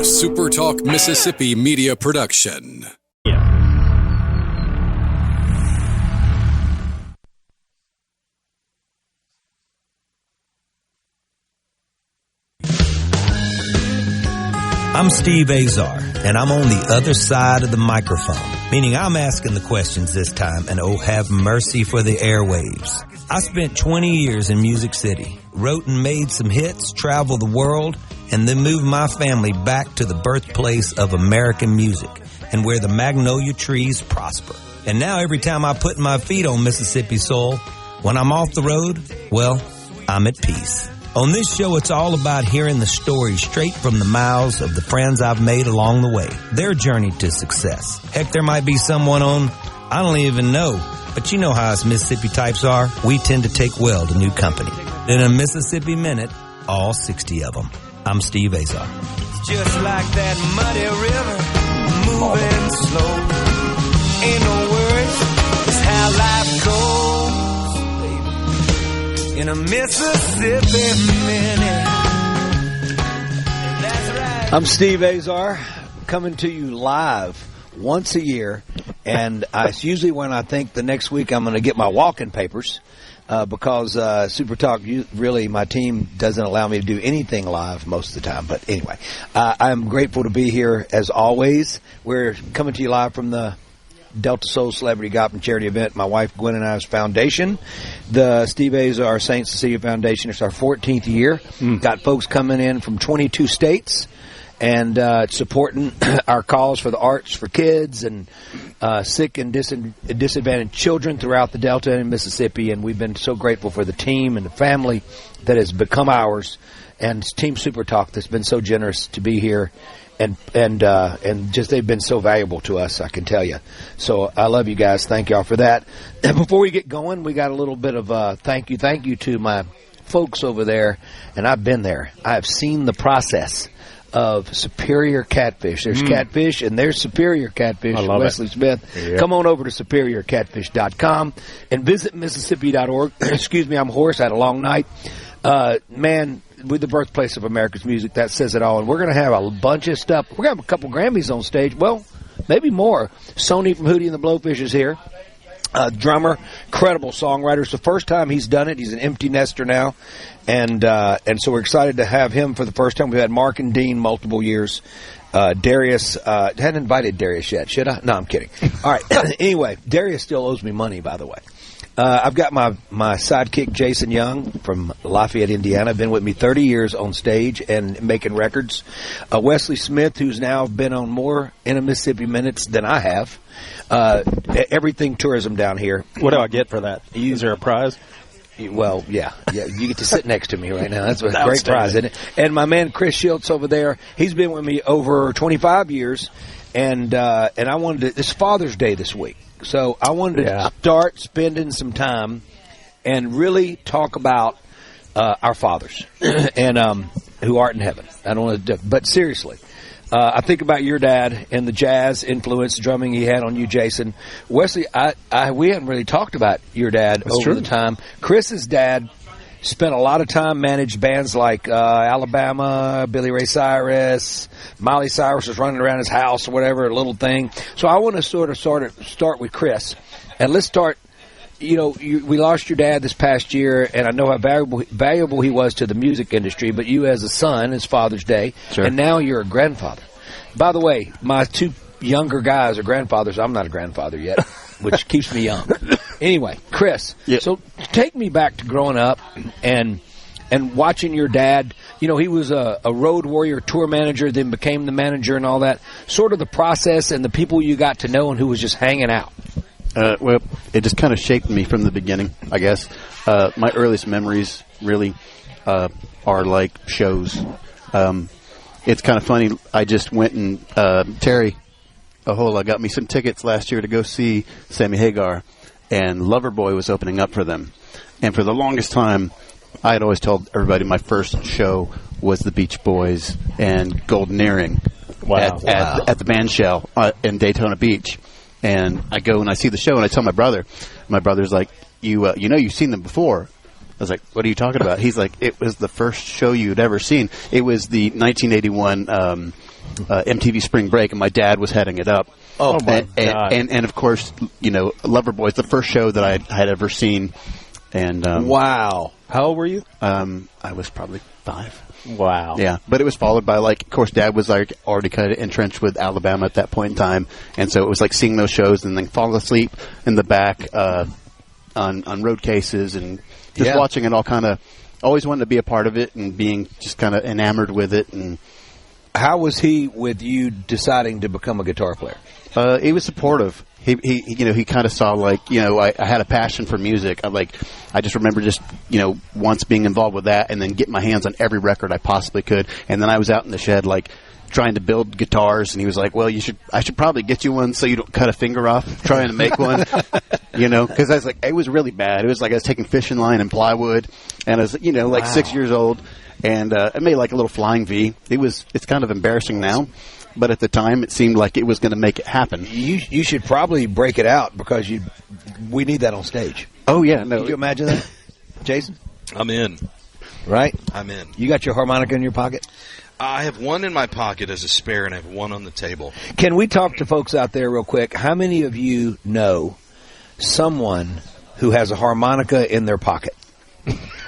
SuperTalk Mississippi Media production. I'm Steve Azar, and I'm on the other side of the microphone, meaning I'm asking the questions this time, and oh, have mercy for the airwaves. I spent 20 years in Music City, wrote and made some hits, traveled the world, and then moved my family back to the birthplace of American music and where the magnolia trees prosper. And now every time I put my feet on Mississippi soil, when I'm off the road, well, I'm at peace. On this show, it's all about hearing the stories straight from the mouths of the friends I've made along the way, their journey to success. Heck, there might be someone on, I don't even know, but you know how us Mississippi types are. We tend to take well to new company. In a Mississippi Minute, all 60 of them. I'm Steve Azar. It's just like that muddy river, moving slow. Ain't no worries, it's how life goes, baby. In a Mississippi Minute. That's right. I'm Steve Azar, coming to you live once a year, and it's usually when I think the next week I'm going to get my walking papers. Because SuperTalk, really, my team doesn't allow me to do anything live most of the time. But anyway, I'm grateful to be here as always. We're coming to you live from the Delta Soul Celebrity Gospel Charity event, my wife Gwen and I's foundation, the Steve Azar St. Cecilia Foundation. It's our 14th year. Got folks coming in from 22 states and supporting our cause for the arts for kids and sick and disadvantaged children throughout the Delta and Mississippi. And we've been so grateful for the team and the family that has become ours, and Team SuperTalk that's been so generous to be here, and just they've been so valuable to us, I can tell you. So I love you guys. Thank y'all for that. And before we get going, we got a little bit of thank you to my folks over there, and I've been there. I have seen the process of Superior Catfish. There's Catfish and there's Superior Catfish. Wesley Smith. Yep. Come on over to superiorcatfish.com and visit Mississippi.org. Excuse me, I'm hoarse. I had a long night. Man, with the birthplace of America's music, that says it all. And we're going to have a bunch of stuff. We're going to have a couple Grammys on stage. Well, maybe more. Sony from Hootie and the Blowfish is here. Drummer, incredible songwriter. It's the first time he's done it. He's an empty nester now. And so we're excited to have him for the first time. We've had Mark and Dean multiple years. Darius, hadn't invited Darius yet, should I? No, I'm kidding. All right. Anyway, Darius still owes me money, by the way. I've got my sidekick, Jason Young, from Lafayette, Indiana. Been with me 30 years on stage and making records. Wesley Smith, who's now been on more In a Mississippi Minutes than I have. Everything tourism down here. What do I get for that? Is there a prize? Well, yeah, you get to sit next to me right now. That's a great prize, isn't it? And my man Chris Schultz over there, he's been with me over 25 years, and I wanted to. It's Father's Day this week, so I wanted to start spending some time and really talk about our fathers and who art in heaven. I don't want to, but seriously. I think about your dad and the jazz influence drumming he had on you, Jason. Wesley, we haven't really talked about your dad over the time. Chris's dad spent a lot of time, managed bands like Alabama, Billy Ray Cyrus, Miley Cyrus was running around his house or whatever, a little thing. So I want to sort of start with Chris. And let's start, we lost your dad this past year, and I know how valuable he was to the music industry, but you as a son, it's Father's Day, and now you're a grandfather. By the way, my two younger guys are grandfathers. I'm not a grandfather yet, which keeps me young. Anyway, Chris, so take me back to growing up and watching your dad. He was a road warrior tour manager, then became the manager and all that. Sort of the process and the people you got to know and who was just hanging out. Well, it just kind of shaped me from the beginning, I guess. My earliest memories really are like shows. It's kind of funny. I just went and Terry Ahola got me some tickets last year to go see Sammy Hagar, and Loverboy was opening up for them. And for the longest time, I had always told everybody my first show was the Beach Boys and Golden Earring at the band shell in Daytona Beach. And I go and I see the show, and I tell my brother. My brother's like, you've seen them before. I was like, what are you talking about? He's like, it was the first show you'd ever seen. It was the 1981 MTV Spring Break, and my dad was heading it up. Oh, my God. And of course, Loverboy's the first show that I had ever seen. And wow. How old were you? I was probably 5. Wow. Yeah, but it was followed by, of course, Dad was already kind of entrenched with Alabama at that point in time, and so it was like seeing those shows and then falling asleep in the back on road cases and just watching it all. Kind of always wanted to be a part of it and being just kind of enamored with it. And how was he with you deciding to become a guitar player? He was supportive. He kind of saw I had a passion for music. I just remember just once being involved with that and then getting my hands on every record I possibly could. And then I was out in the shed trying to build guitars, and he was like, "Well, I should probably get you one so you don't cut a finger off trying to make one." Because I was like, it was really bad. It was like I was taking fishing line and plywood, and I was 6 years old, and I made a little flying V. It's kind of embarrassing now. But at the time, it seemed like it was going to make it happen. You should probably break it out because we need that on stage. Oh, yeah. No. Could you imagine that, Jason? I'm in. Right? I'm in. You got your harmonica in your pocket? I have one in my pocket as a spare, and I have one on the table. Can we talk to folks out there real quick? How many of you know someone who has a harmonica in their pocket?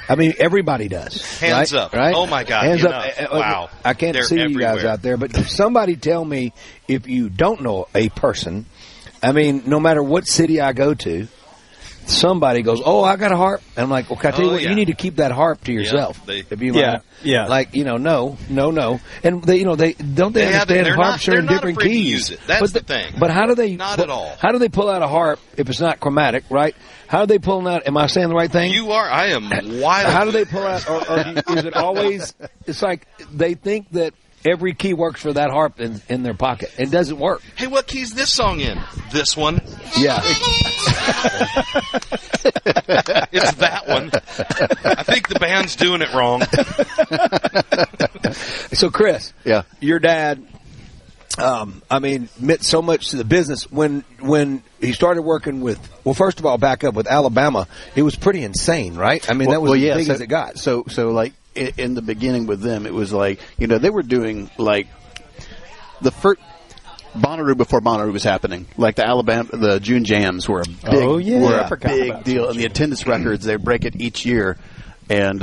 I mean, everybody does. Hands up. Right? Oh, my God. Hands up. Wow. I can't see you guys out there, but somebody tell me if you don't know a person. I mean, no matter what city I go to, somebody goes, "Oh, I got a harp." And I'm like, "Well, can I tell you what? You need to keep that harp to yourself." If you mind. No. And they understand harps are in different keys. To use it. That's the thing. But how do they? Not at all. How do they pull out a harp if it's not chromatic? Right? How are they pulling out? Am I saying the right thing? You are. I am wild. How do they pull out? Or is it always? It's like they think that every key works for that harp in their pocket. It doesn't work. Hey, what key's this song in? This one. Yeah. It's that one. I think the band's doing it wrong. So, Chris, your dad, meant so much to the business when he started working with. Well, first of all, back up with Alabama. It was pretty insane, right? I mean, that was as big as it got. So in the beginning with them, it was they were doing the first Bonnaroo before Bonnaroo was happening. The June Jams were a big deal, and the attendance records, they break it each year. And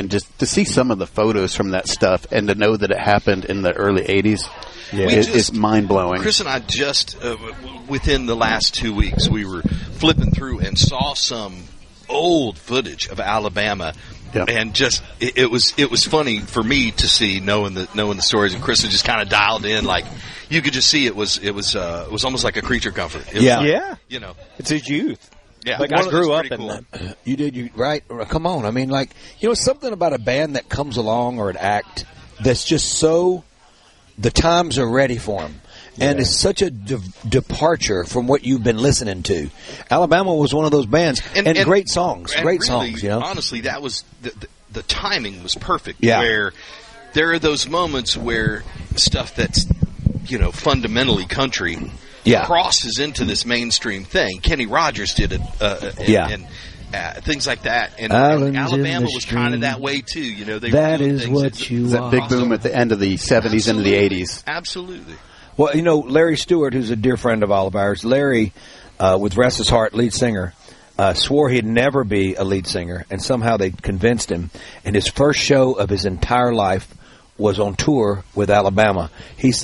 just to see some of the photos from that stuff and to know that it happened in the early 80s, it's mind-blowing. Chris and I just, within the last 2 weeks, we were flipping through and saw some old footage of Alabama. Yeah. And just it was funny for me to see knowing the stories, and Chris had just kind of dialed in, you could just see it was almost like a creature comfort. It's his youth. Yeah, I grew up in that. You did, right? Come on, I mean, something about a band that comes along or an act that's just so the times are ready for them. And it's such a departure from what you've been listening to. Alabama was one of those bands, and great songs, songs. Honestly, that was the timing was perfect. Yeah. Where there are those moments where stuff that's fundamentally country crosses into this mainstream thing. Kenny Rogers did it, and things like that. And Alabama was kind of that way too. That is what you that big boom at the end of the 70s into the 80s. Absolutely. Well, Larry Stewart, who's a dear friend of all of ours, Larry, with Restless Heart, lead singer, swore he'd never be a lead singer, and somehow they convinced him. And his first show of his entire life was on tour with Alabama.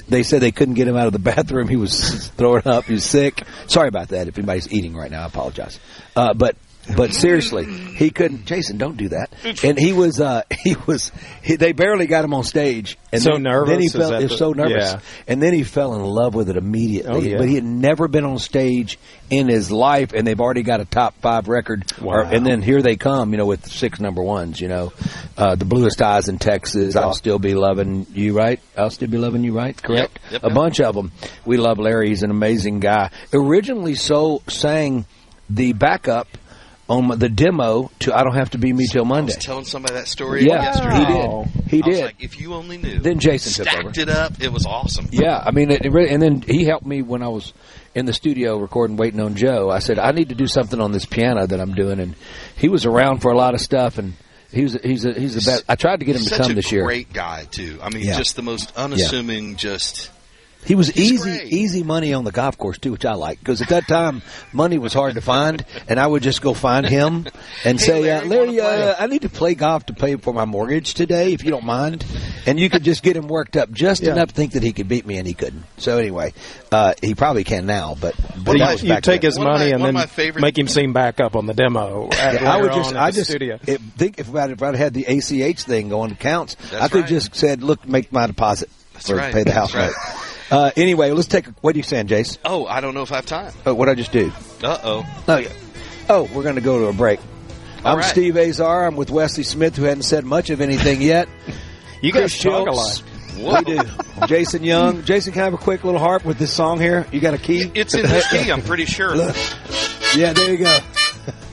They said they couldn't get him out of the bathroom. He was throwing up. He was sick. Sorry about that. If anybody's eating right now, I apologize. But seriously, he couldn't. Jason, don't do that. And they barely got him on stage. And nervous. Then he was so nervous. Yeah. And then he fell in love with it immediately. Oh, yeah. But he had never been on stage in his life, and they've already got a top 5 record. Wow. And then here they come, with 6 number ones. The Bluest Eyes in Texas. I'll Still Be Loving You, right? I'll Still Be Loving You, right? Correct. Yep. A bunch of them. We love Larry. He's an amazing guy. Originally, sang the backup on the demo to I Don't Have to Be Me Till Monday. I was telling somebody that story He yesterday. did. He I was did. like, if you only knew. Then Jason stacked it up. It was awesome. Yeah, I mean, it really, and then he helped me when I was in the studio recording Waiting on Joe. I said, I need to do something on this piano that I'm doing, and he was around for a lot of stuff, and He's the best. I tried to get him to come this year. Great guy too. I mean, just the most unassuming. Just he was easy money on the golf course too, which I like because at that time money was hard to find, and I would just go find him and say, Larry, I need to play golf to pay for my mortgage today, if you don't mind. And you could just get him worked up just enough to think that he could beat me, and he couldn't. So anyway, he probably can now, but you take his money and then make him seem back up on the demo. I would think if I'd had the ACH thing going to counts, I could have just said, look, make my deposit pay the house note. Anyway, let's take what are you saying, Jace? Oh, I don't know if I have time. What'd I just do? We're going to go to a break. I'm Steve Azar. I'm with Wesley Smith, who hadn't said much of anything yet. You guys talk a lot. We do. Jason Young. Jason, can I have a quick little harp with this song here? You got a key? It's in this key, I'm pretty sure. Yeah, there you go.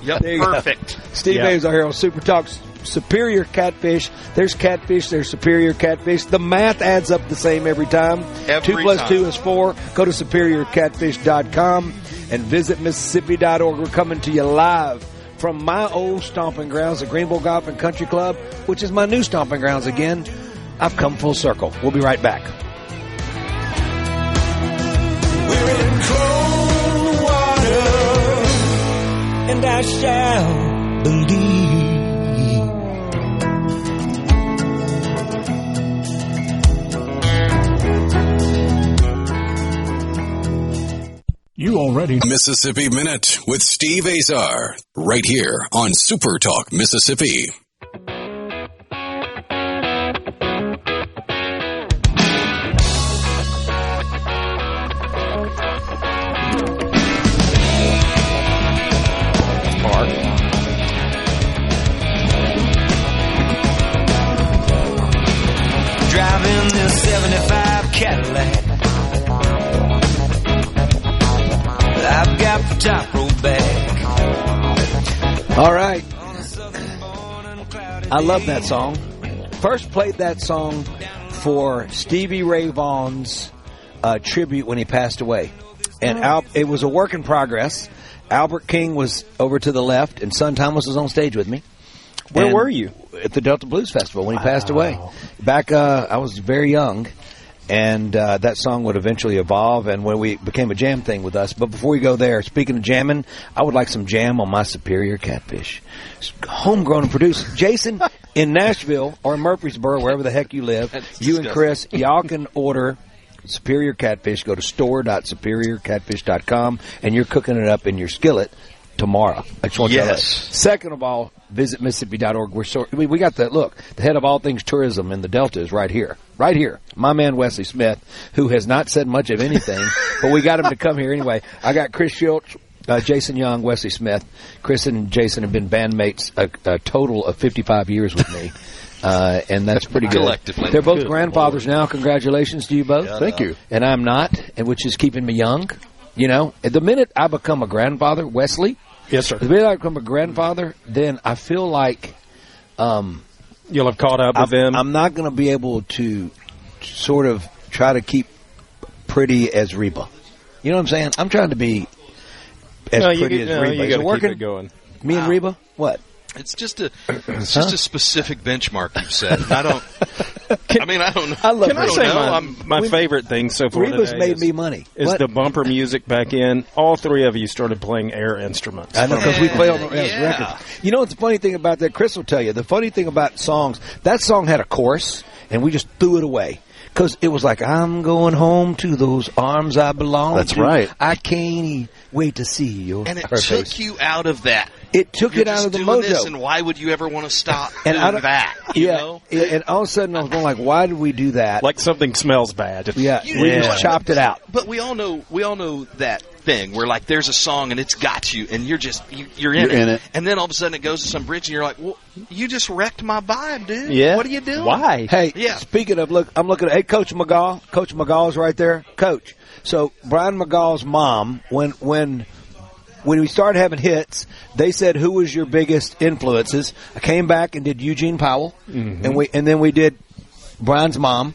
Yep, perfect. Steve Azar here on Super Talk's Superior Catfish. There's catfish, there's superior catfish. The math adds up the same every time. 2 + 2 is 4. Go to superiorcatfish.com and visit Mississippi.org. We're coming to you live from my old stomping grounds, the Greenville Golf and Country Club, which is my new stomping grounds again. I've come full circle. We'll be right back. We're in cold water, and I shall believe. You already Mississippi Minute with Steve Azar, right here on Super Talk Mississippi. Driving this 75 Cadillac, I've got the top row back. All right. I love that song. First played that song for Stevie Ray Vaughan's tribute when he passed away. And it was a work in progress. Albert King was over to the left, and Son Thomas was on stage with me. Where were you? At the Delta Blues Festival when he passed away. Back, I was very young. And that song would eventually evolve, and when we became a jam thing with us. But before we go there, speaking of jamming, I would like some jam on my Superior Catfish. Homegrown and produced. Jason, in Nashville or Murfreesboro, wherever the heck you live, you and Chris, y'all can order Superior Catfish. Go to store.superiorcatfish.com, and you're cooking it up in your skillet tomorrow. I just want you to know. Second of all, visit Mississippi.org. We got the head of all things tourism in the Delta is right here. Right here. My man Wesley Smith, who has not said much of anything, but we got him to come here anyway. I got Chris Schultz, Jason Young, Wesley Smith. Chris and Jason have been bandmates a total of 55 years with me. And that's pretty good. Collectively. They're both grandfathers now. Congratulations to you both. Thank you. And I'm not, which is keeping me young. You know, the minute I become a grandfather, Wesley. Yes, sir. The minute I become a grandfather, then I feel like you'll have caught up with them. I'm not going to be able to sort of try to keep pretty as Reba. You know what I'm saying? I'm trying to be as pretty as Reba. You got to keep it going. Me and Reba? What? It's just a specific benchmark you've set. I don't know. I love Can I say my favorite thing so far Reba's today made me money. Is the bumper music back in. All three of you started playing air instruments. I know, because we play on the records. You know what the funny thing about that? Chris will tell you. The funny thing about songs, that song had a chorus, and we just threw it away. Because it was like, I'm going home to those arms I belong to. That's right. I can't wait to see your And it took you out of that. It took it out of the mojo. This, and why would you ever want to stop doing that? You know? And all of a sudden I was going like, why did we do that? Like something smells bad. We just chopped it out. But we all know that thing where like there's a song and it's got you and you're in it. And then all of a sudden it goes to some bridge and you're like, well, you just wrecked my vibe, dude. Yeah. What are you doing? Why? Hey, speaking of, look, I'm looking at, Coach McGaw. Coach McGaw's right there. Coach. So Brian McGaw's mom, when we started having hits, they said, who was your biggest influences? I came back and did Eugene Powell, and then we did Brian's mom.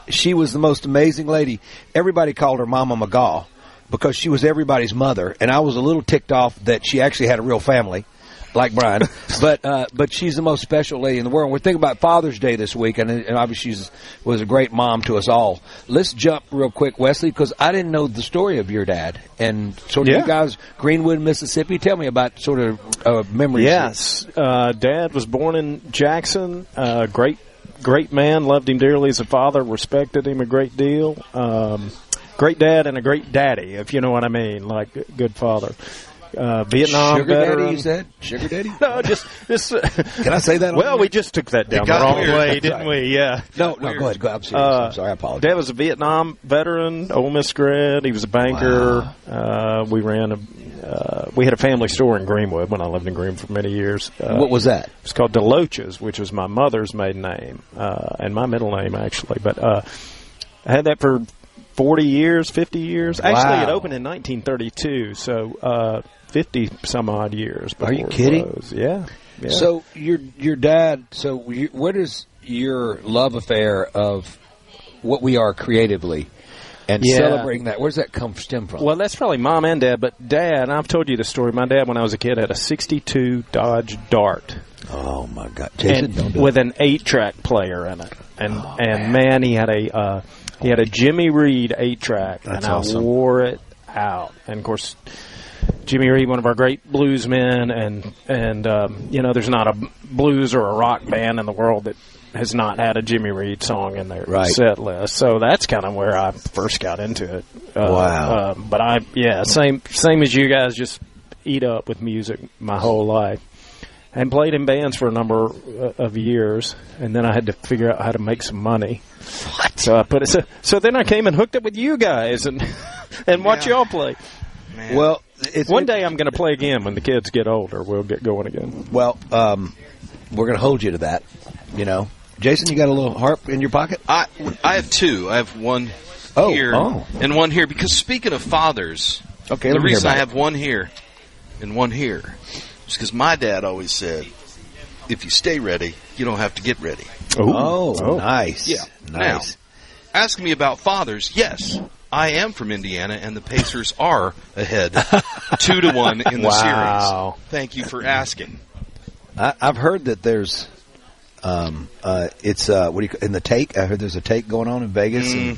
She was the most amazing lady. Everybody called her Mama McGaw because she was everybody's mother, and I was a little ticked off that she actually had a real family. like Brian. But she's the most special lady in the world. We're thinking about Father's Day this week, and obviously she was a great mom to us all. Let's jump real quick, Wesley, because I didn't know the story of your dad. And sort of you guys, Greenwood, Mississippi. Tell me about sort of memories. Yes. Dad was born in Jackson. Great man, loved him dearly as a father, respected him a great deal. Great dad and a great daddy, if you know what I mean, like good father. Vietnam Sugar veteran. Daddy, you said? Sugar Daddy? No, just. Can I say that? Well, we just took that down the wrong way, didn't we? Yeah. No, go ahead. I'm serious. I'm sorry. I apologize. Dad was a Vietnam veteran, Ole Miss grad. He was a banker. Wow. We had a family store in Greenwood when I lived in Greenwood for many years. What was that? It was called DeLoach's, which was my mother's maiden name and my middle name, actually. But I had that for 40 years, 50 years. Wow. Actually, it opened in 1932, so 50-some-odd years before. Are you kidding? It closed. Yeah. So your dad, where does your love affair of what we are creatively and celebrating that, where does that stem from? Well, that's probably Mom and Dad, but Dad, I've told you the story. My dad, when I was a kid, had a 62 Dodge Dart. Oh, my God. Jason, with an 8-track player in it. And man, he had a Jimmy Reed 8-track, and I wore it out. And, of course, Jimmy Reed, one of our great blues men, and there's not a blues or a rock band in the world that has not had a Jimmy Reed song in their set list. So that's kind of where I first got into it. Wow. But same as you guys, just eat up with music my whole life. And played in bands for a number of years, and then I had to figure out how to make some money. What? So then I came and hooked up with you guys and watch y'all play. Man. Well, one day I'm going to play again when the kids get older. We'll get going again. Well, we're going to hold you to that. You know, Jason, you got a little harp in your pocket? I have two. I have one here and one here. Because speaking of fathers, the reason I have one here and one here is because my dad always said, if you stay ready, you don't have to get ready. Oh, nice. Yeah. Nice. Now, ask me about fathers. Yes, I am from Indiana, and the Pacers are ahead 2-1 in the series. Thank you for asking. I've heard that there's in the take. I heard there's a take going on in Vegas, and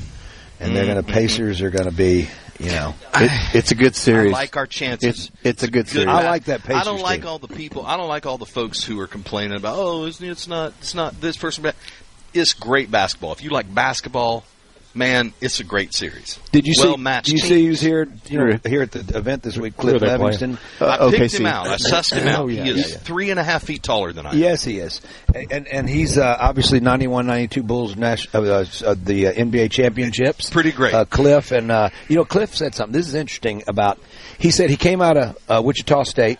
they're going to Pacers are going to be, it's a good series. I like our chances. It's a good series. I like that Pacers. I don't like team. all the people. I don't like all the folks who are complaining about it's not this person. It's great basketball. If you like basketball, man, it's a great series. Did you well-matched see? You see who's here? Here at the event this week, Cliff Livingston. I picked him out. I sussed him out. He is 3.5 feet taller than I am. Yes, he is, and he's obviously 91-92 Bulls the NBA championships. Pretty great. Cliff and Cliff said something. This is interesting about. He said he came out of Wichita State.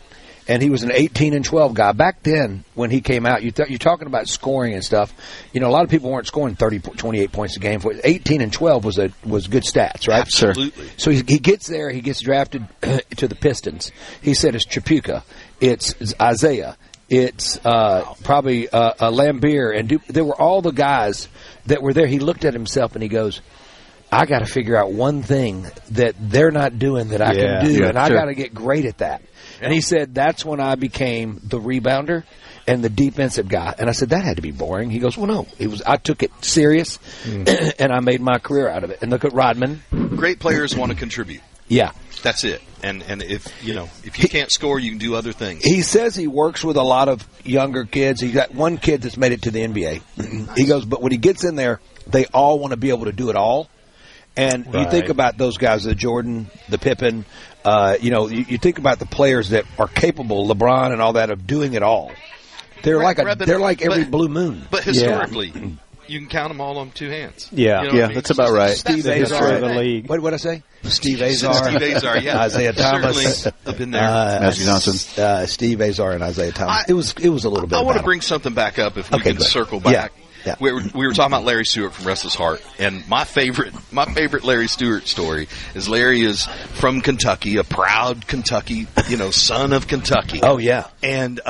And he was an 18-12 guy. Back then, when he came out, you're talking about scoring and stuff. A lot of people weren't scoring 28 points a game. 18-12 was good stats, right? Absolutely. So he gets there. He gets drafted to the Pistons. He said it's Chapuka. It's Isaiah. It's probably Lambeer. And there were all the guys that were there. He looked at himself and he goes, I got to figure out one thing that they're not doing that I can do, and I got to get great at that. And he said, that's when I became the rebounder and the defensive guy. And I said, that had to be boring. He goes, well, no. I took it serious, and I made my career out of it. And look at Rodman. Great players want to contribute. Yeah. That's it. And if you can't score, you can do other things. He says he works with a lot of younger kids. He got one kid that's made it to the NBA. He goes, but when he gets in there, they all want to be able to do it all. And you think about those guys, the Jordan, the Pippen, you think about the players that are capable, LeBron and all that, of doing it all. They're like every blue moon. But historically, you can count them all on two hands. Yeah, that's about right. Steve Azar of the league. What did I say? Steve Azar. Isaiah Thomas. Up in there. Matthew Johnson. Steve Azar and Isaiah Thomas. It was a little bit. I want to bring something back up if we can circle back. Yeah. We were talking about Larry Stewart from Restless Heart, and my favorite Larry Stewart story is Larry is from Kentucky, a proud Kentucky, son of Kentucky. Oh yeah. And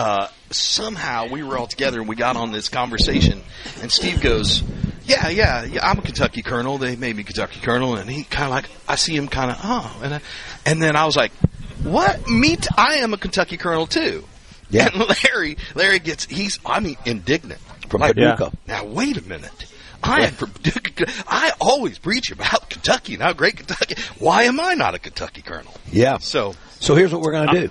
somehow we were all together and we got on this conversation, and Steve goes, "Yeah, I'm a Kentucky Colonel. They made me Kentucky Colonel," and he kind of like, I see him kind of, and then I was like, "What? I am a Kentucky Colonel too." Yeah. And Larry gets, indignant. From Paducah. Now, wait a minute. I always preach about Kentucky and how great Kentucky. Why am I not a Kentucky Colonel? Yeah. So here's what we're going to do.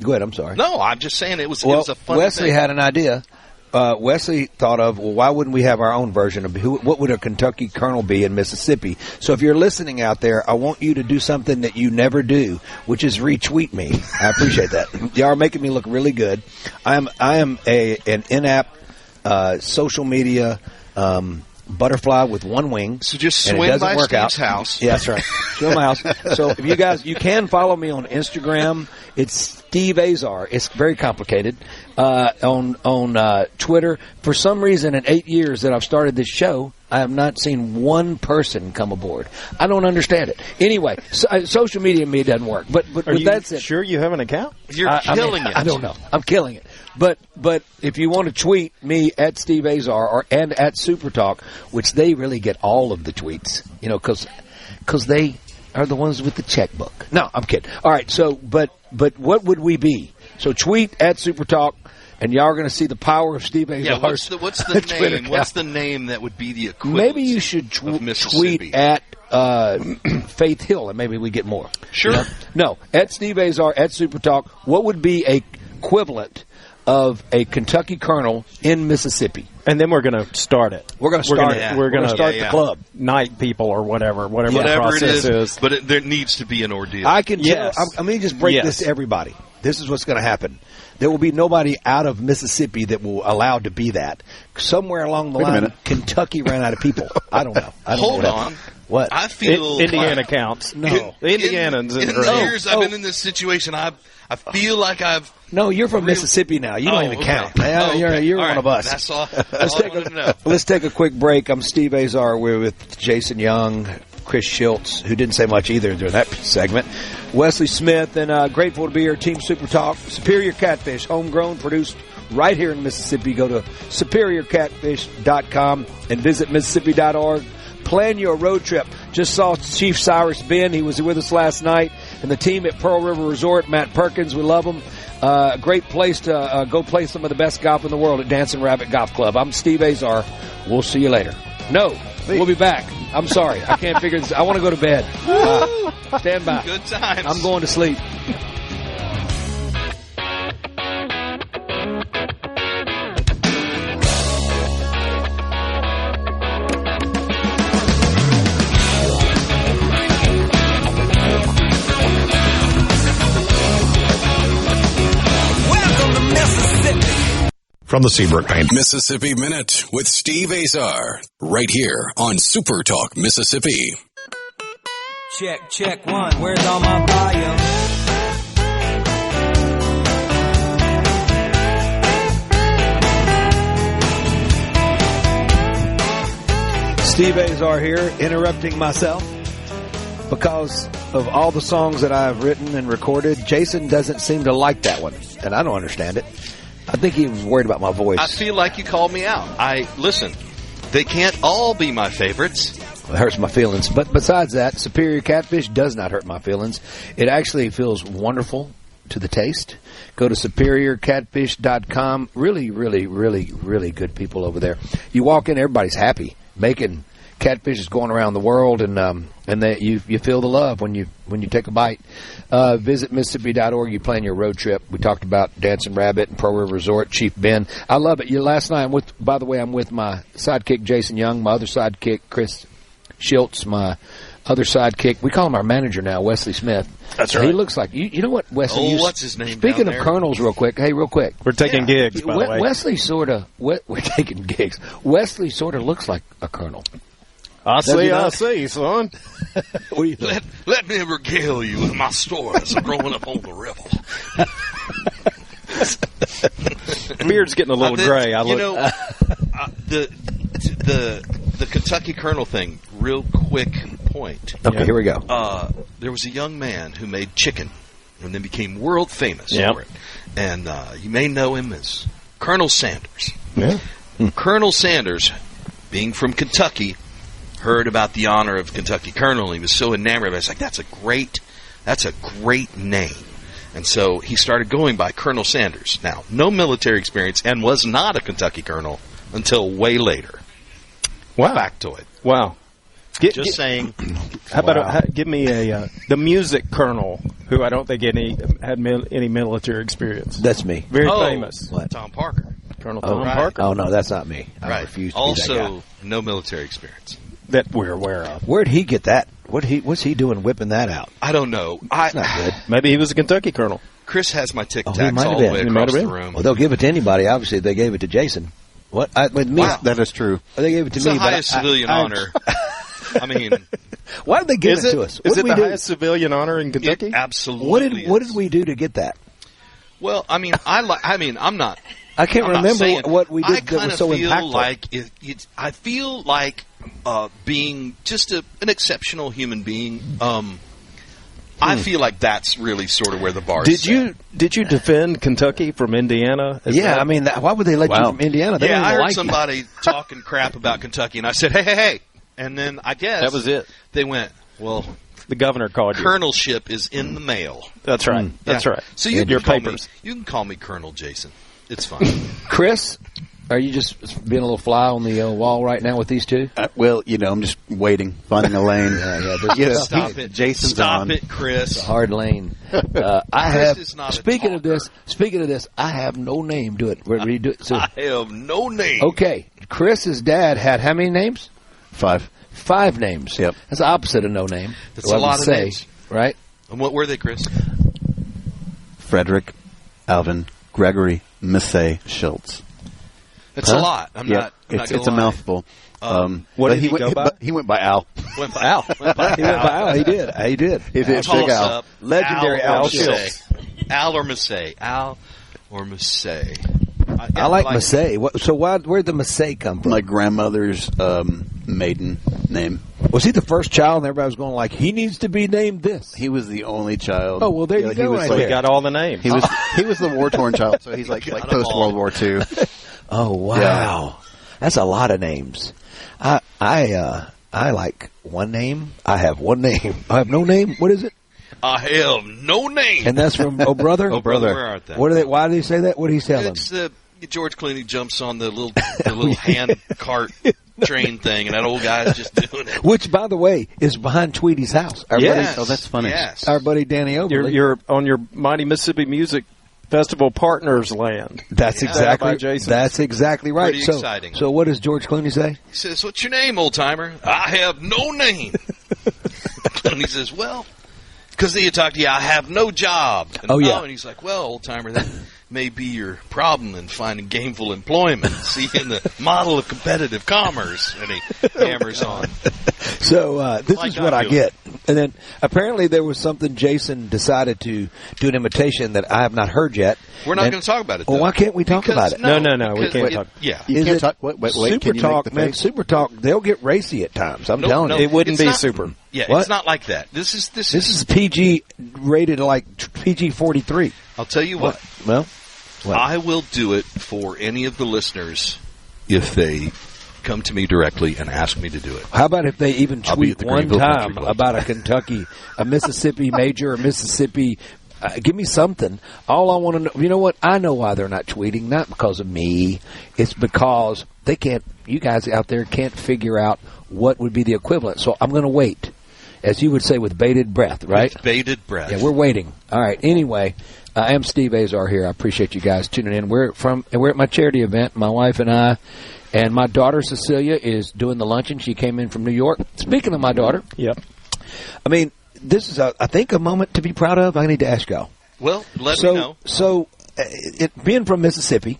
Go ahead. I'm sorry. No, I'm just saying it was a fun Wesley thing. had an idea. Wesley thought of, well, why wouldn't we have our own version of what would a Kentucky Colonel be in Mississippi? So if you're listening out there, I want you to do something that you never do, which is retweet me. I appreciate that. Y'all are making me look really good. I am an in-app social media butterfly with one wing. So just swing by Steve's house. Yeah, that's right. Swing my house. So if you guys, you can follow me on Instagram. It's Steve Azar. It's very complicated. On Twitter, for some reason, in 8 years that I've started this show, I have not seen one person come aboard. I don't understand it. Anyway, social media me doesn't work. But that's it. Sure you have an account? You're killing it. I don't know. I'm killing it. But if you want to tweet me at Steve Azar and at SuperTalk, which they really get all of the tweets, because they are the ones with the checkbook. No, I'm kidding. All right. So, but what would we be? So tweet at SuperTalk. And y'all are going to see the power of Steve Azar. Yeah, what's the name? What's the name that would be the equivalent? Maybe you should tweet at Faith Hill, and maybe we get more. Sure. No, at Steve Azar, at SuperTalk, what would be a equivalent of a Kentucky Colonel in Mississippi? And then we're going to start it. We're going to start it. We're going to start the club. Night people or whatever the process is. But there needs to be an ordeal. I can tell. Let me just break this to everybody. This is what's going to happen. There will be nobody out of Mississippi that will allow to be that. Somewhere along the line, Kentucky ran out of people. I don't know. Hold on. What? I feel Indiana counts. No. The Indianans. In the years I've been in this situation, I feel like I've... No, you're from Mississippi now. You don't even count. You're one of us. That's all I wanted to know. Let's take a quick break. I'm Steve Azar. We're with Jason Young, Chris Schultz, who didn't say much either during that segment, Wesley Smith, and grateful to be here. Team Super Talk. Superior Catfish, homegrown, produced right here in Mississippi. Go to superiorcatfish.com and visit Mississippi.org. Plan your road trip. Just saw Chief Cyrus Ben. He was with us last night. And the team at Pearl River Resort, Matt Perkins, we love him. Great place to go play some of the best golf in the world at Dancing Rabbit Golf Club. I'm Steve Azar. We'll see you later. No, we'll be back. I'm sorry. I can't figure this. I want to go to bed. Stand by. Good times. I'm going to sleep. From the Seabrook Paint Mississippi Minute with Steve Azar, right here on Super Talk Mississippi. Check one. Where's all my volume? Steve Azar here, interrupting myself because of all the songs that I've written and recorded. Jason doesn't seem to like that one, and I don't understand it. I think he was worried about my voice. I feel like you called me out. Listen, they can't all be my favorites. It hurts my feelings. But besides that, Superior Catfish does not hurt my feelings. It actually feels wonderful to the taste. Go to superiorcatfish.com. Really, really, really, really good people over there. You walk in, everybody's happy. Making catfish is going around the world, and you feel the love when you take a bite. Visit Mississippi.org. You plan your road trip. We talked about Dancing Rabbit and Pearl River Resort, Chief Ben. I love it. Last night, I'm with my sidekick Jason Young, my other sidekick Chris Schultz, my other sidekick. We call him our manager now, Wesley Smith. That's right. He looks like you know what Wesley. What's his name? Speaking of colonels, real quick. We're taking gigs. By the way, Wesley we're taking gigs. Wesley sort of looks like a colonel. I see, son. Let me regale you with my stories of growing up on the river. Beard's getting a little gray. The Kentucky Colonel thing, real quick point. Okay, here we go. There was a young man who made chicken and then became world famous for it. And you may know him as Colonel Sanders. Yeah. Colonel Sanders, being from Kentucky, heard about the honor of Kentucky Colonel. He was so enamored of it. I was like, that's a great name. And so he started going by Colonel Sanders. Now, no military experience and was not a Kentucky colonel until way later. Wow. Factoid. Wow. Saying. How about give me the music colonel, who I don't think had any military experience. That's me. Very famous. What? Tom Parker. Colonel Tom Parker. Oh, no, that's not me. I right. refuse to also, be that guy. no military experience. That we're aware of. Where'd he get that? What's he doing whipping that out? I don't know. That's not good. Maybe he was a Kentucky colonel. Chris has my Tic Tacs might have all the been. way He across the room. Well, they'll give it to anybody. Obviously, they gave it to Jason. What? With me. Wow. That is true. They gave it to It's me. the highest civilian honor. I mean, why did they give it to us? Is it the highest civilian honor in Kentucky? Absolutely. What did we do to get that? Well, I mean, I'm not. I can't remember what we did I that was so impactful. I feel like being just an exceptional human being. I feel like that's really sort of where the bar is. Did you defend Kentucky from Indiana? I mean, why would they let you from Indiana? They I heard like somebody talking crap about Kentucky, and I said, hey. And then I guess that was it. They went, well, the governor called you. Colonelship is in the mail. That's right. That's right. So you can call me Colonel Jason. It's fine. Chris, are you just being a little fly on the wall right now with these two? Well, I'm just waiting, finding a lane. Stop it, Jason's Stop on. it, Chris. It's a hard lane. I have. Speaking of this, I have no name. Do it. Where do you do it? So, I have no name. Okay, Chris's dad had how many names? 5. 5 names. Yep. That's the opposite of no name. That's a lot of names, right? And what were they, Chris? Frederick, Alvin, Gregory, Missay, Schultz. It's a lot. It's a mouthful. What did he go by? He went by Al. Went by Al. He went by Al. He did. He did. Big Al. Legendary Al Schultz. Al or Massey. Al or Massey. I like Massey. So where'd the Massey come from? My grandmother's maiden name. Was he the first child and everybody was going like, he needs to be named this? He was the only child. Oh, well, there you go. He got all the names. He was the war-torn child, so he's like post-World War II. Oh, wow. Yeah. That's a lot of names. I like one name. I have one name. I have no name. What is it? I have no name. And that's from Oh Brother? Oh Brother. Where art thou? Why do they say that? What do he tell them? It's George Clooney jumps on the little hand cart train thing, and that old guy's just doing it. Which, by the way, is behind Tweedy's house. Yes. Oh, that's funny. Yes. Our buddy Danny Overly. You're on your Mighty Mississippi Music Festival partners land. That's exactly right. Pretty exciting. So what does George Clooney say? He says, "What's your name, old timer?" "I have no name." And he says, "Well, because he had talked to you, I have no job." And, and he's like, "Well, old timer, that may be your problem in finding gainful employment. See, in the model of competitive commerce." And he hammers on. So this is what I get. And then apparently there was something Jason decided to do an imitation that I have not heard yet. We're not going to talk about it, though. Well, why can't we talk about it? No, we can't talk. Yeah. You can't talk. Wait, SuperTalk, man. SuperTalk, they'll get racy at times. I'm telling you. It wouldn't be super. Yeah, what? It's not like that. This is PG rated like PG-43. I'll tell you what. Well, I will do it for any of the listeners if they come to me directly and ask me to do it. How about if they even tweet one time about a Mississippi major or Mississippi? Give me something. All I want to know. You know what? I know why they're not tweeting. Not because of me. It's because they can't. You guys out there can't figure out what would be the equivalent. So I'm going to wait, as you would say, with bated breath. Right? With bated breath. Yeah, we're waiting. All right. Anyway. I am Steve Azar here. I appreciate you guys tuning in. We're at my charity event, my wife and I, and my daughter Cecilia is doing the luncheon. She came in from New York. Speaking of my daughter, yep. I mean, this is I think a moment to be proud of. I need to ask y'all. Well, let me know. So, being from Mississippi,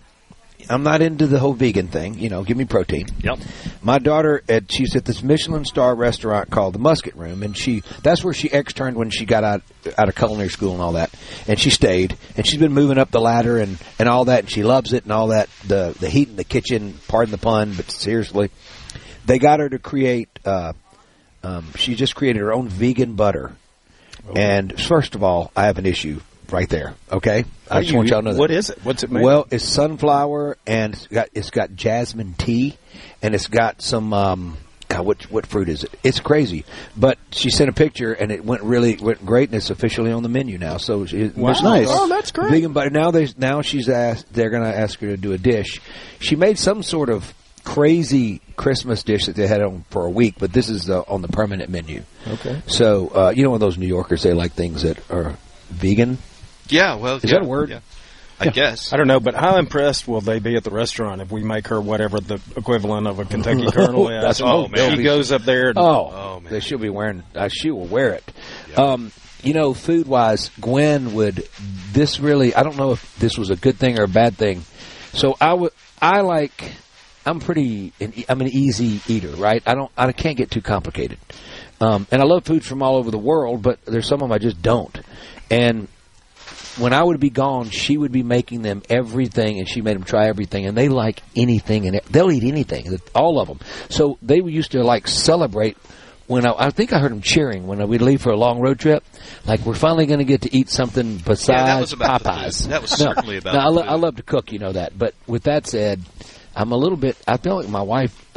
I'm not into the whole vegan thing. Give me protein. Yep. My daughter, she's at this Michelin star restaurant called the Musket Room, and that's where she externed when she got out of culinary school and all that. And she stayed, and she's been moving up the ladder and all that, and she loves it and all that. The heat in the kitchen, pardon the pun, but seriously, they got her to create. She just created her own vegan butter. Okay. And first of all, I have an issue. Right there, okay? I just want y'all to know that. What is it? What's it made? Well, it's sunflower, and it's got jasmine tea, and it's got some kind God, what fruit is it? It's crazy. But she sent a picture, and it went great, and it's officially on the menu now. So wow. Nice. Oh, that's great. Vegan, but now she's asked. They're going to ask her to do a dish. She made some sort of crazy Christmas dish that they had on for a week, but this is on the permanent menu. Okay. So you know, when those New Yorkers, they like things that are vegan. Yeah. Well, is that a word? Yeah. I guess. I don't know, but how impressed will they be at the restaurant if we make her whatever the equivalent of a Kentucky Colonel is? Man. She goes up there. Man. She'll be wearing. She will wear it. Yeah. You know, food-wise, Gwen would. This really. I don't know if this was a good thing or a bad thing. So I'm an easy eater, right? I can't get too complicated. And I love food from all over the world, but there's some of them I just don't. And when I would be gone, she would be making them everything, and she made them try everything, and they like anything, and they'll eat anything, all of them. So they used to like celebrate when I think I heard them cheering when we'd leave for a long road trip. Like, we're finally going to get to eat something besides Popeyes. That was certainly about the food. I love to cook, you know that. But with that said, I feel like my wife,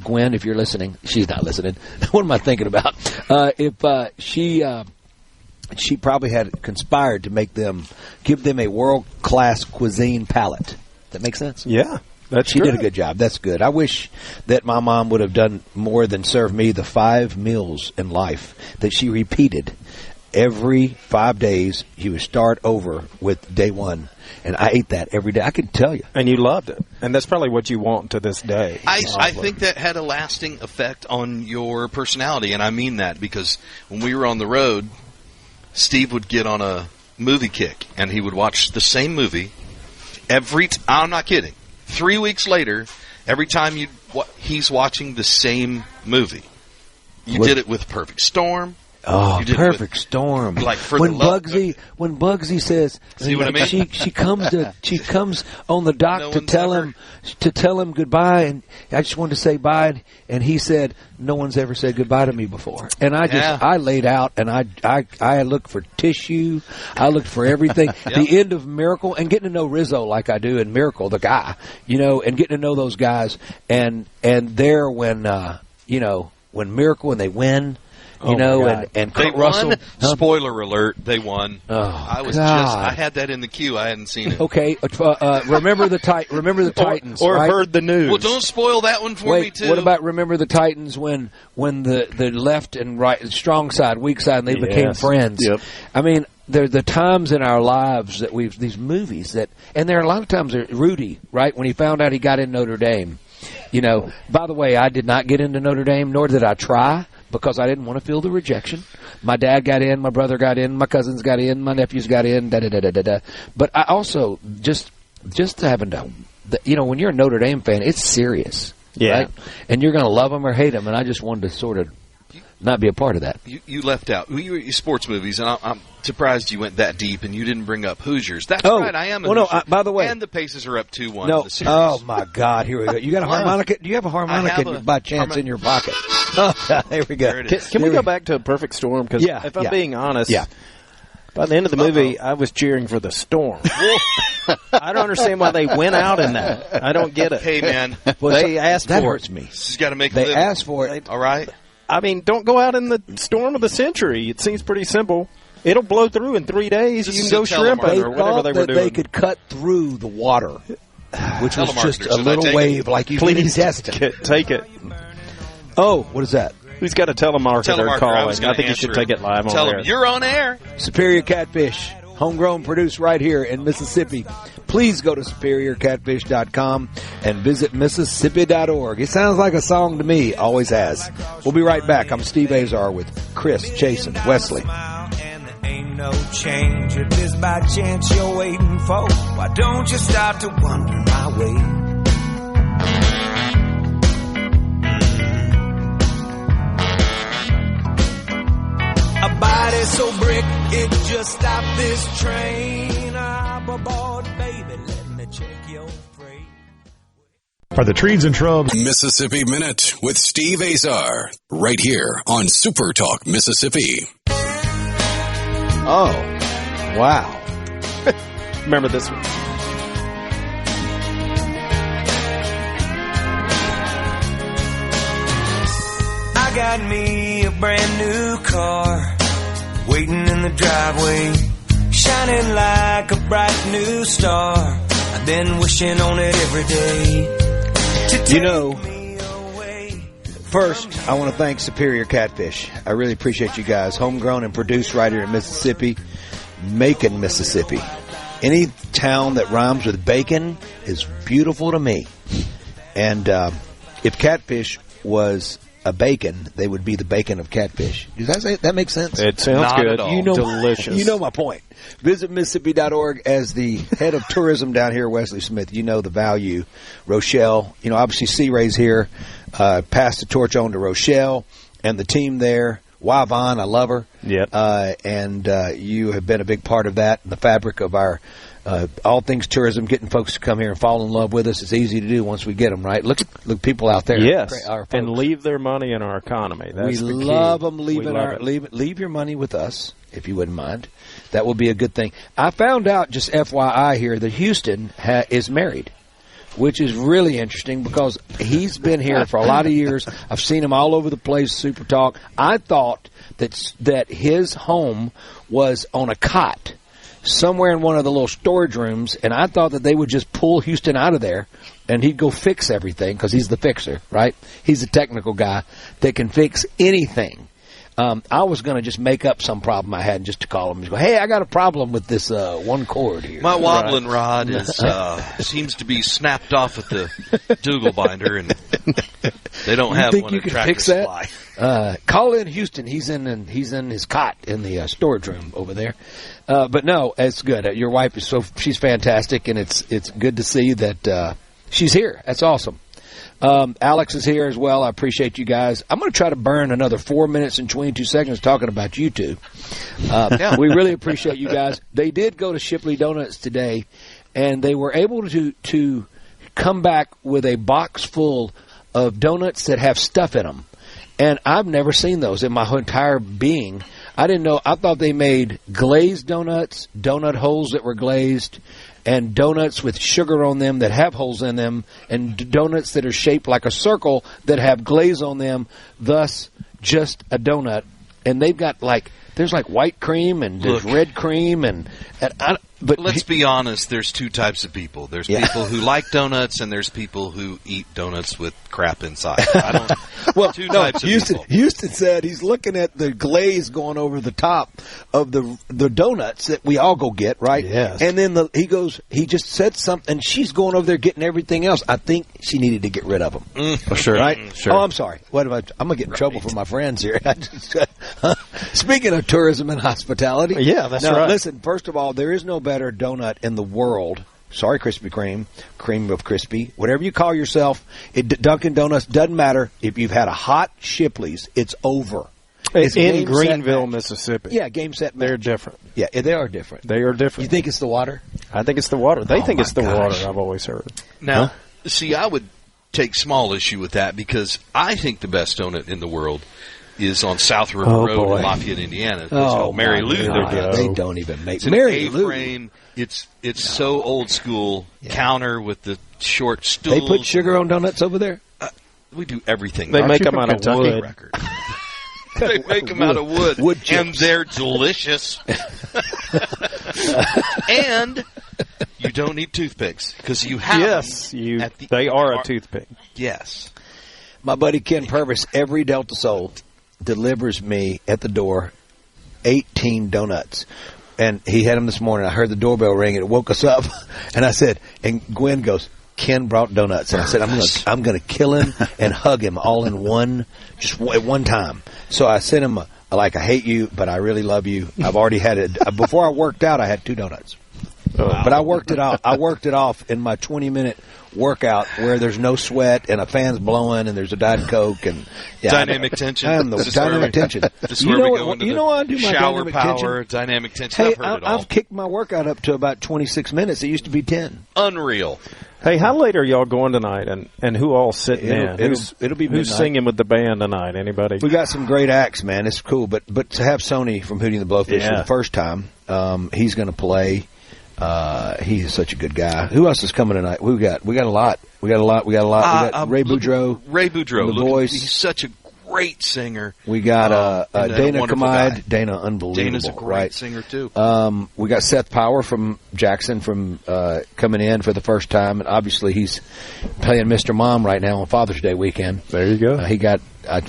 Gwen, if you're listening, she's not listening. What am I thinking about? She probably had conspired to give them a world-class cuisine palate. That makes sense? Yeah. She did a good job. That's good. I wish that my mom would have done more than serve me the 5 meals in life that she repeated. Every 5 days, she would start over with day 1. And I ate that every day. I can tell you. And you loved it. And that's probably what you want to this day. I think that had a lasting effect on your personality. And I mean that because when we were on the road, Steve would get on a movie kick. And he would watch the same movie I'm not kidding. 3 weeks later, every time he's watching the same movie. You did it with Perfect Storm. Oh, Perfect Storm! Like when Bugsy says, see what I mean? She comes on the dock to tell him goodbye, and I just wanted to say bye, and he said, "No one's ever said goodbye to me before." And I laid out, and I looked for tissue, I looked for everything. The end of Miracle, and getting to know Rizzo like I do in Miracle, the guy, and getting to know those guys, and there when Miracle and they win. And Kurt Russell. Spoiler alert, they won. Oh, I had that in the queue. I hadn't seen it. Okay, remember the Titans. Or right? heard the news. Well, don't spoil that one for me too. What about Remember the Titans when the left and right, strong side, weak side, and they became friends? Yep. I mean, there are the times in our lives that these movies and there are a lot of times Rudy, right, when he found out he got in Notre Dame. By the way, I did not get into Notre Dame, nor did I try. Because I didn't want to feel the rejection. My dad got in, my brother got in, my cousins got in, my nephews got in, da-da-da-da-da-da. But I also, just having to, when you're a Notre Dame fan, it's serious. Yeah. Right? And you're going to love them or hate them, and I just wanted to sort of not be a part of that. You left out sports movies, and I'm surprised you went that deep, and you didn't bring up Hoosiers. That's right, I am a Hoosier. By the way. And the Pacers are up 2-1 No, in the series. Oh, my God, here we go. You got a harmonica? Do you have a harmonica by chance in your pocket? Oh, there we go. Can we go back to Perfect Storm? Because if I'm being honest, by the end of the movie, I was cheering for the Storm. I don't understand why they went out in that. I don't get it. Hey, man. They asked for it. That hurts me. She's got to make They asked for it. All right? I mean, don't go out in the storm of the century. It seems pretty simple. It'll blow through in 3 days. You can go shrimping or whatever they were doing. They could cut through the water, which was just a little wave like you please testing. Take it. Oh, what is that? Who's got a telemarketer calling? I think you should take it live on air. Tell him you're on air. Superior Catfish, homegrown, produced right here in Mississippi. Please go to superiorcatfish.com and visit Mississippi.org. It sounds like a song to me. Always has. We'll be right back. I'm Steve Azar with Chris, Jason, Wesley. Ain't no change if this by chance you're waiting for. Why don't you start to wonder my way? A body so brick it just stopped this train. I'm aboard, baby. Let me check your freight. Are the trees and shrubs? Mississippi Minute with Steve Azar, right here on SuperTalk Mississippi. Oh, wow. Remember this one. got me a brand new car, waiting in the driveway, shining like a bright new star. I've been wishing on it every day. You know, first, I want to thank Superior Catfish. I really appreciate you guys. Homegrown and produced right here in Mississippi, Macon, Mississippi. Any town that rhymes with bacon is beautiful to me. And if catfish was a bacon, they would be the bacon of catfish. Does that make sense? It sounds Not good. at all. You know, delicious. You know my point. Visit Mississippi.org. As the head of tourism down here, Wesley Smith, you know the value. Rochelle, obviously C-Ray's here. Passed the torch on to Rochelle and the team there. Yvonne, I love her. Yep. And you have been a big part of that, the fabric of our all things tourism, getting folks to come here and fall in love with us. It's easy to do once we get them, right? Look people out there. Yes, our and leave their money in our economy. That's we the key. love them. Leave your money with us, if you wouldn't mind. That will be a good thing. I found out, just FYI here, that Houston is married, which is really interesting because he's been here for a lot of years. I've seen him all over the place, Super Talk. I thought that his home was on a cot somewhere in one of the little storage rooms, and I thought that they would just pull Houston out of there and he'd go fix everything because he's the fixer, right? He's a technical guy that can fix anything. I was going to just make up some problem I had just to call him and go, hey, I got a problem with this one cord here. My wobbling rod seems to be snapped off at the Dougal binder, and they don't have one at Tractor Supply. Call in Houston. He's in his cot in the storage room over there. But no, it's good. Your wife is she's fantastic, and it's good to see that she's here. That's awesome. Alex is here as well. I appreciate you guys. I'm going to try to burn another 4 minutes and 22 seconds talking about you two. We really appreciate you guys. They did go to Shipley Donuts today, and they were able to come back with a box full of donuts that have stuff in them. And I've never seen those in my entire being. I didn't know. I thought they made glazed donuts, donut holes that were glazed, and donuts with sugar on them that have holes in them, and donuts that are shaped like a circle that have glaze on them, thus just a donut. And they've got there's white cream and there's red cream but let's be honest, there's two types of people. There's people who like donuts, and there's people who eat donuts with crap inside. Two types of people. Houston said he's looking at the glaze going over the top of the donuts that we all go get, right? Yes. And then he just said something, and she's going over there getting everything else. I think she needed to get rid of them. Sure. Right? Sure. Oh, I'm sorry. I'm going to get in trouble for my friends here. Speaking of tourism and hospitality. Yeah, that's now, right. Listen, first of all, there is no better donut in the world. Sorry, Krispy Kreme, cream of crispy, whatever you call yourself. Dunkin' Donuts doesn't matter. If you've had a hot Shipley's, it's over. It's in Greenville, Mississippi. Yeah, game set match. They're different. Yeah, they are different. They are different. You think it's the water? I think it's the water. They think it's the gosh. water, I've always heard. Now, see, I would take small issue with that because I think the best donut in the world is on South River Road in Lafayette, Indiana. It's called Mary Lou. They don't even make it's Mary an Lou. A-frame. It's so old school. Counter with the short stools. They put sugar on donuts over there? We do everything. They make them out of wood. They make them out of wood chips. And they're delicious. And you don't need toothpicks because you have them. They are a toothpick. Yes. My buddy Ken Purvis, every Delta Soul, delivers me at the door 18 donuts. And he had them this morning. I heard the doorbell ring, and it woke us up. And I said, and Gwen goes, Ken brought donuts. And I said, I'm going to kill him and hug him all in one, just at one time. So I sent him I hate you, but I really love you. I've already had it. Before I worked out, I had 2 donuts. Wow. But I worked it off. I worked it off in my 20-minute workout where there's no sweat and a fan's blowing and there's a Diet Coke and dynamic tension. I'm the dynamic tension. This is where we go into I do my shower dynamic power, tension. dynamic tension. Hey, I've heard it all. I've kicked my workout up to about 26 minutes. It used to be 10. Unreal. Hey, how late are y'all going tonight, and who all sitting in? It'll be midnight. Who's singing with the band tonight? Anybody? We got some great acts, man. It's cool, but to have Sony from Hootie and the Blowfish for the first time, he's going to play. He's such a good guy. Who else is coming tonight? We got a lot. We got Ray Boudreaux. Ray Boudreaux. The voice. He's such a great singer. We got Dana Kamide. Dana, unbelievable. Dana's a great singer too. We got Seth Power from Jackson coming in for the first time, and obviously he's playing Mr. Mom right now on Father's Day weekend. There you go.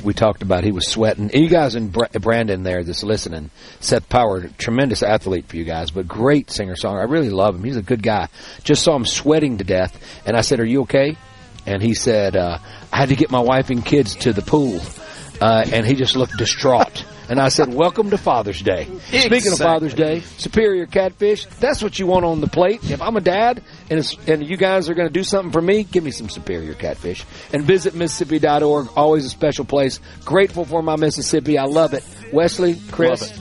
We talked about he was sweating. You guys in Brandon there that's listening, Seth Power, tremendous athlete for you guys, but great singer-songwriter. I really love him. He's a good guy. Just saw him sweating to death, and I said, "Are you okay?" And he said, "I had to get my wife and kids to the pool," and he just looked distraught. And I said, "Welcome to Father's Day." Exactly. Speaking of Father's Day, Superior Catfish, that's what you want on the plate. If I'm a dad and you guys are going to do something for me, give me some Superior Catfish. And visit Mississippi.org, always a special place. Grateful for my Mississippi. I love it. Wesley, Chris,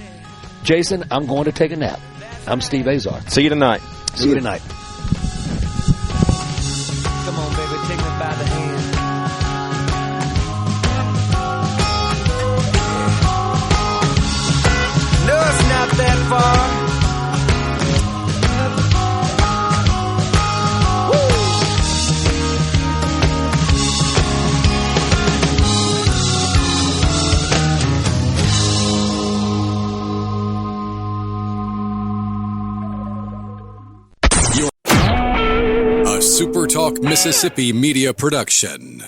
Jason, I'm going to take a nap. I'm Steve Azar. See you tonight. See you tonight. Come on, baby, take me by the hand. No, it's not that far. SuperTalk Mississippi Media Production.